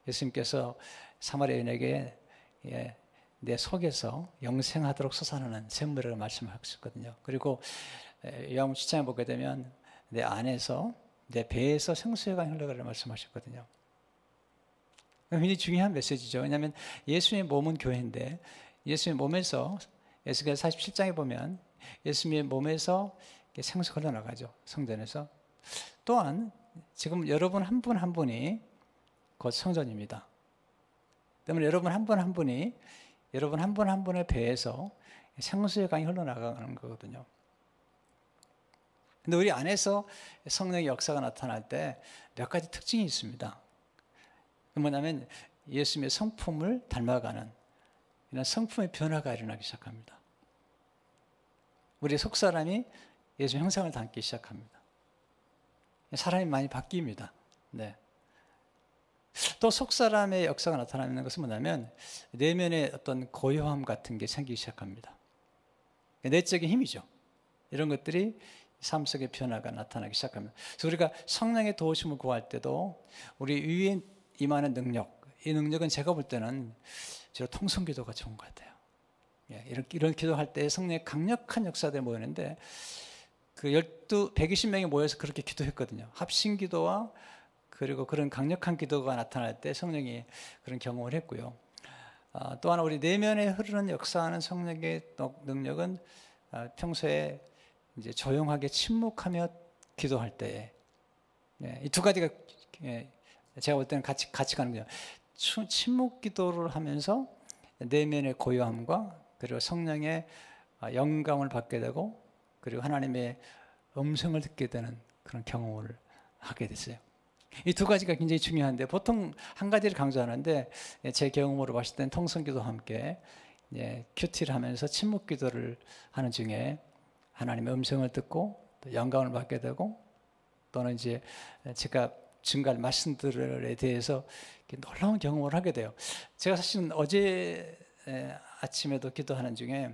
예수님께서 사마리아 여인에게 내 속에서 영생하도록 솟아나는 샘물이라고 말씀하셨거든요. 그리고 요한복음 7장에 보게 되면 내 안에서 내 배에서 생수의 강이 흘러가라고 말씀하셨거든요. 굉장히 중요한 메시지죠. 왜냐하면 예수님의 몸은 교회인데 예수님의 몸에서 에스겔 47장에 보면 예수님의 몸에서 생수가 흘러나가죠. 성전에서. 또한 지금 여러분 한 분 한 분이 곧 성전입니다. 때문에 여러분 한 분 한 분이 여러분 한 분 한 분의 배에서 생수의 강이 흘러나가는 거거든요. 근데 우리 안에서 성령의 역사가 나타날 때 몇 가지 특징이 있습니다. 뭐냐면 예수님의 성품을 닮아가는 이런 성품의 변화가 일어나기 시작합니다. 우리 속사람이 예수의 형상을 닮기 시작합니다. 사람이 많이 바뀝니다. 네. 또 속사람의 역사가 나타나는 것은 뭐냐면 내면의 어떤 고요함 같은 게 생기기 시작합니다. 내적인 힘이죠. 이런 것들이 삶 속의 변화가 나타나기 시작합니다. 그래서 우리가 성령의 도우심을 구할 때도 우리 위에 임하는 능력, 이 능력은 제가 볼 때는 주로 통성기도가 좋은 것 같아요. 예, 이런 기도할 때 성령의 강력한 역사들이 모이는데 그 120명이 모여서 그렇게 기도했거든요. 합심기도와 그리고 그런 강력한 기도가 나타날 때 성령이 그런 경험을 했고요. 또 하나 우리 내면에 흐르는 역사하는 성령의 능력은 평소에 이제 조용하게 침묵하며 기도할 때, 이 두 가지가 제가 볼 때는 같이 가는 거죠. 침묵 기도를 하면서 내면의 고요함과 그리고 성령의 영감을 받게 되고 그리고 하나님의 음성을 듣게 되는 그런 경험을 하게 됐어요. 이 두 가지가 굉장히 중요한데 보통 한 가지를 강조하는데 제 경험으로 봤을 때는 통성기도와 함께 큐티를 하면서 침묵기도를 하는 중에 하나님의 음성을 듣고 또 영감을 받게 되고 또는 이제 제가 증가할 말씀들에 대해서 놀라운 경험을 하게 돼요. 제가 사실은 어제 아침에도 기도하는 중에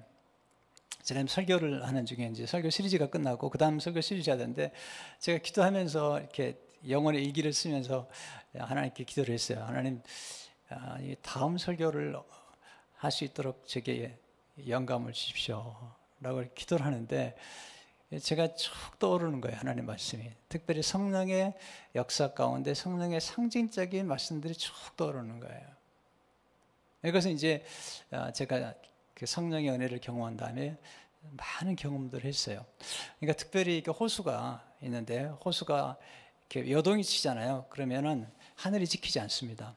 지금 설교를 하는 중에 이제 설교 시리즈가 끝나고 그 다음 설교 시리즈 해야 되는데 제가 기도하면서 이렇게 영혼의 일기를 쓰면서 하나님께 기도를 했어요. 하나님, 이 다음 설교를 할 수 있도록 제게 영감을 주십시오. 라고 기도를 하는데 제가 쭉 떠오르는 거예요. 하나님 말씀이. 특별히 성령의 역사 가운데 성령의 상징적인 말씀들이 쭉 떠오르는 거예요. 이것은 이제 제가 그 성령의 은혜를 경험한 다음에 많은 경험들을 했어요. 그러니까 특별히 호수가 있는데 호수가 이렇게 여동이 치잖아요. 그러면은 하늘이 지키지 않습니다.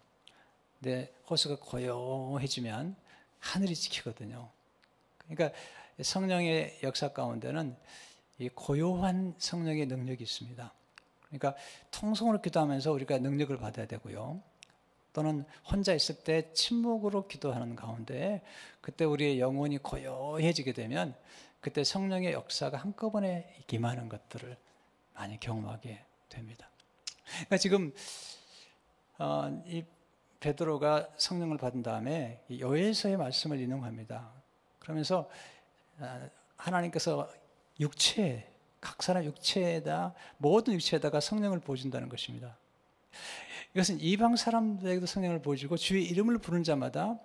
근데 호수가 고요해지면 하늘이 지키거든요. 그러니까 성령의 역사 가운데는 이 고요한 성령의 능력이 있습니다. 그러니까 통성으로 기도하면서 우리가 능력을 받아야 되고요. 또는 혼자 있을 때 침묵으로 기도하는 가운데 그때 우리의 영혼이 고요해지게 되면 그때 성령의 역사가 한꺼번에 임하는 것들을 많이 경험하게 됩니다. 그러니까 지금 이 베드로가 성령을 받은 다음에 여호와의 말씀을 인용합니다. 그러면서 하나님께서 육체, 각 사람 육체에다 모든 육체에다가 성령을 부어준다는 것입니다. 이것은 이방 사람들에게도 성령을 보여주고 주의 이름을 부르는 자마다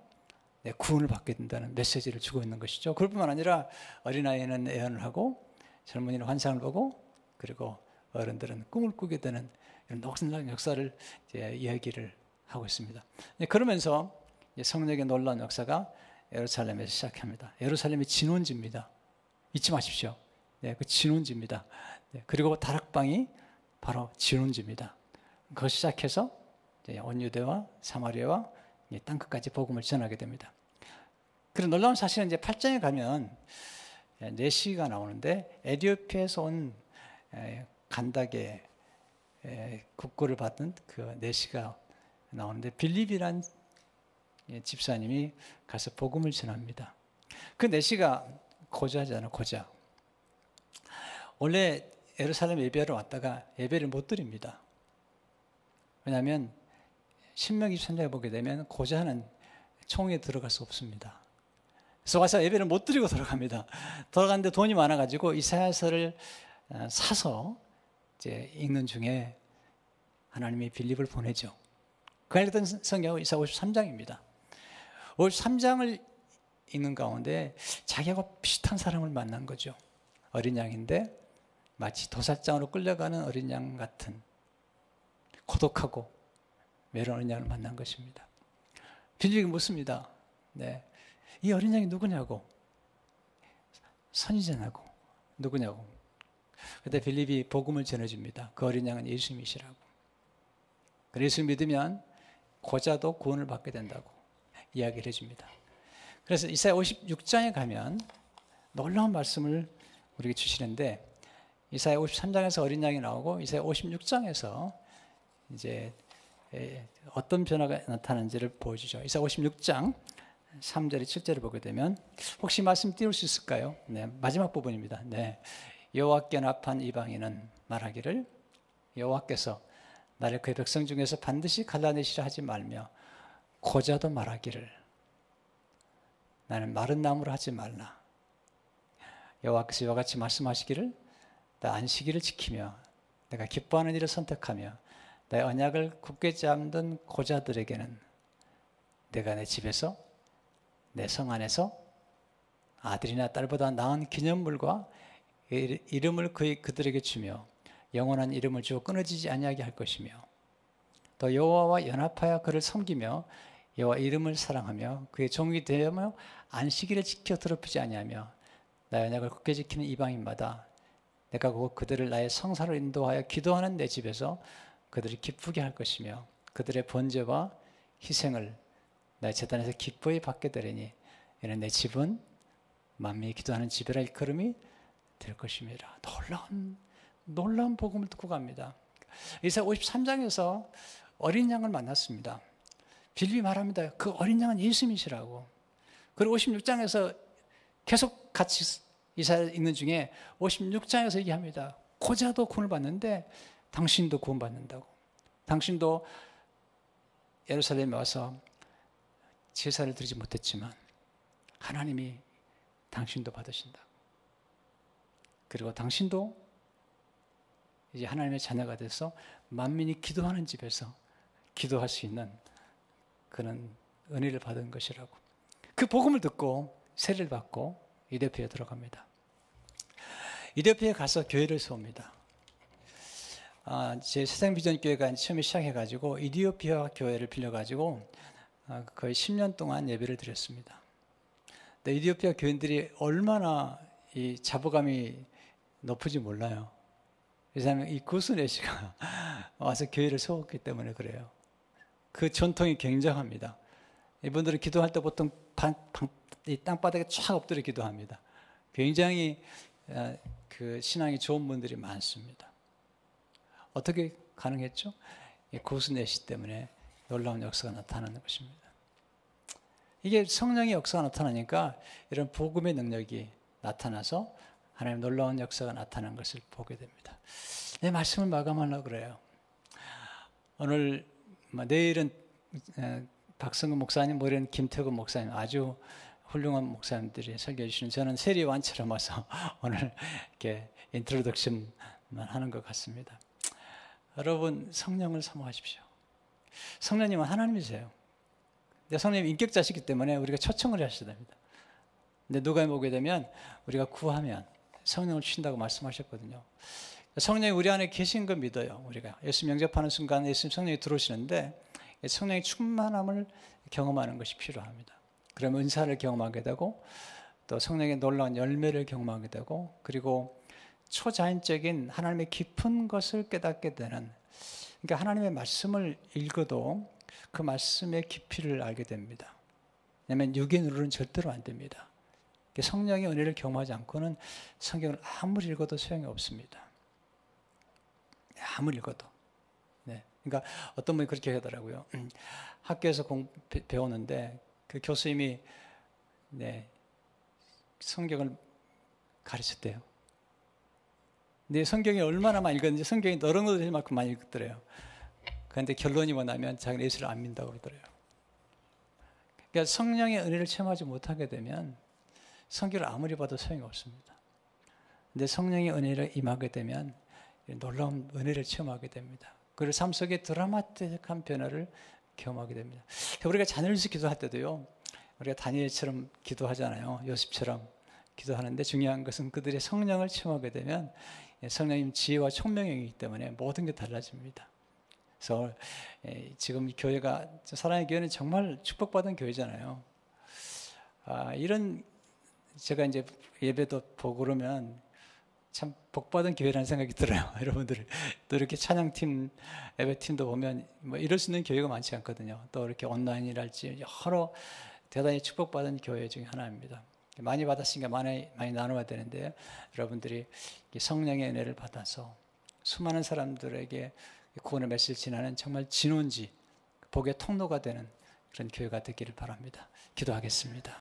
구원을 받게 된다는 메시지를 주고 있는 것이죠. 그뿐만 아니라 어린아이는 예언을 하고 젊은이는 환상을 보고 그리고 어른들은 꿈을 꾸게 되는 이런 놀라운 역사를 이야기를 하고 있습니다. 그러면서 성령의 놀라운 역사가 예루살렘에서 시작합니다. 예루살렘이 진원지입니다. 잊지 마십시오. 그 진원지입니다. 그리고 다락방이 바로 진원지입니다. 그것 시작해서 온 유대와 사마리아와 땅끝까지 복음을 전하게 됩니다. 그런 놀라운 사실은 이제 8장에 가면 내시가 나오는데 에티오피아에서 온 간닥의 국고를 받은 그 내시가 나오는데 빌립이란 집사님이 가서 복음을 전합니다. 그 내시가 고자잖아요. 고자. 원래 예루살렘 예배하러 왔다가 예배를 못 드립니다. 왜냐하면 신명기 3장에 보게 되면 고자는 총에 들어갈 수 없습니다. 그래서 와서 예배를 못 드리고 돌아갑니다. 돌아가는데 돈이 많아가지고 이사야서를 사서 이제 읽는 중에 하나님이 빌립을 보내죠. 그 읽던 성경은 이사야 53장입니다. 53장을 읽는 가운데 자기하고 비슷한 사람을 만난 거죠. 어린 양인데 마치 도살장으로 끌려가는 어린 양 같은 고독하고 외로운 양을 만난 것입니다. 빌립이 묻습니다. 이 어린 양이 누구냐고. 선지자냐고. 누구냐고. 그때 빌립이 복음을 전해줍니다. 그 어린 양은 예수님이시라고. 예수 믿으면 고자도 구원을 받게 된다고 이야기를 해줍니다. 그래서 이사야 56장에 가면 놀라운 말씀을 우리에게 주시는데 이사야 53장에서 어린 양이 나오고 이사야 56장에서 이제 어떤 변화가 나타나는지를 보여주죠. 이사야 56장 3절에 7절을 보게 되면 혹시 말씀 띄울 수 있을까요? 마지막 부분입니다. 여호와께 나팔 이방인은 말하기를 여호와께서 나를 그의 백성 중에서 반드시 갈라내시라 하지 말며 고자도 말하기를 나는 마른 나무로 하지 말라. 여호와께서 이와 같이 말씀하시기를 나 안식일을 지키며 내가 기뻐하는 일을 선택하며 내 언약을 굳게 잡는 고자들에게는 내가 내 집에서 내 성 안에서 아들이나 딸보다 나은 기념물과 이름을 그들에게 주며 영원한 이름을 주어 끊어지지 아니하게 할 것이며 또 여호와와 연합하여 그를 섬기며 여호와 이름을 사랑하며 그의 종이 되며 안식일을 지켜 더럽히지 아니하며 나의 언약을 굳게 지키는 이방인마다 내가 그들을 나의 성사로 인도하여 기도하는 내 집에서 그들을 기쁘게 할 것이며 그들의 번제와 희생을 나의 제단에서 기뻐히 받게 되리니 이는 내 집은 만민이 기도하는 집이라 일컬음이 될 것입니다. 놀라운 복음을 듣고 갑니다. 이사야 53장에서 어린 양을 만났습니다. 빌비 말합니다. 그 어린 양은 예수님이시라고. 그리고 56장에서 계속 같이 이사야 읽는 중에 56장에서 얘기합니다. 고자도 구원을 받는데 당신도 구원받는다고. 당신도 예루살렘에 와서 제사를 드리지 못했지만 하나님이 당신도 받으신다고. 그리고 당신도 이제 하나님의 자녀가 돼서 만민이 기도하는 집에서 기도할 수 있는 그런 은혜를 받은 것이라고. 그 복음을 듣고 세례를 받고 이디오피아에 들어갑니다. 이디오피아에 가서 교회를 세웁니다. 제 세상비전교회가 처음에 시작해가지고 이디오피아 교회를 빌려가지고 거의 10년 동안 예배를 드렸습니다. 근데 이디오피아 교인들이 얼마나 이 자부감이 높은지 몰라요. 왜냐하면 이 구스네 씨가 와서 교회를 세웠기 때문에 그래요. 그 전통이 굉장합니다. 이분들은 기도할 때 보통 이 땅바닥에 쫙 엎드려 기도합니다. 굉장히 그 신앙이 좋은 분들이 많습니다. 어떻게 가능했죠? 이 구스네 씨 때문에 놀라운 역사가 나타나는 것입니다. 이게 성령의 역사가 나타나니까 이런 복음의 능력이 나타나서 하나님 놀라운 역사가 나타난 것을 보게 됩니다. 내 말씀을 마감하려고 그래요. 오늘 내일은 박성근 목사님, 모레는 김태근 목사님, 아주 훌륭한 목사님들이 설교해 주시는, 저는 세리완처럼 와서 오늘 이렇게 인트로덕션만 하는 것 같습니다. 여러분, 성령을 사모하십시오. 성령님은 하나님이세요. 근데 성령님 인격자시기 때문에 우리가 초청을 하셔야 됩니다. 근데 누가 보게 되면 우리가 구하면 성령을 주신다고 말씀하셨거든요. 성령이 우리 안에 계신 거 믿어요. 우리가 예수 영접하는 순간 예수님 성령이 들어오시는데 성령의 충만함을 경험하는 것이 필요합니다. 그러면 은사를 경험하게 되고 또 성령의 놀라운 열매를 경험하게 되고 그리고 초자연적인 하나님의 깊은 것을 깨닫게 되는, 그러니까 하나님의 말씀을 읽어도 그 말씀의 깊이를 알게 됩니다. 왜냐하면 육인으로는 절대로 안 됩니다. 성령의 은혜를 경험하지 않고는 성경을 아무리 읽어도 소용이 없습니다. 아무리 읽어도. 네. 그러니까 어떤 분이 그렇게 하더라고요. 학교에서 배우는데 그 교수님이 성경을 가르쳤대요. 근데 성경이 얼마나 많이 읽었는지 성경이 너렁너렁할 만큼 많이 읽더래요. 그런데 결론이 뭐냐면 자기는 예수를 안 믿는다고 그러더래요. 그러니까 성령의 은혜를 체험하지 못하게 되면 성경을 아무리 봐도 소용이 없습니다. 근데 성령의 은혜를 임하게 되면 놀라운 은혜를 체험하게 됩니다. 그리고 삶 속에 드라마틱한 변화를 경험하게 됩니다. 우리가 자녀를 위해서 기도할 때도요, 우리가 다니엘처럼 기도하잖아요. 요셉처럼 기도하는데 중요한 것은 그들의 성령을 체험하게 되면 성령님 지혜와 총명이기 때문에 모든 게 달라집니다. 그래서 지금 이 교회가, 사랑의 교회는 정말 축복받은 교회잖아요. 이런 제가 이제 예배도 보고 그러면 참 복받은 교회라는 생각이 들어요. 여러분들 또 이렇게 찬양팀, 예배팀도 보면 뭐 이럴 수 있는 교회가 많지 않거든요. 또 이렇게 온라인이랄지 여러 대단히 축복받은 교회 중에 하나입니다. 많이 받았으니까 많이 나눠야 되는데 여러분들이 성령의 은혜를 받아서 수많은 사람들에게 구원의 메시지를 전하는 정말 진원지, 복의 통로가 되는 그런 교회가 되기를 바랍니다. 기도하겠습니다.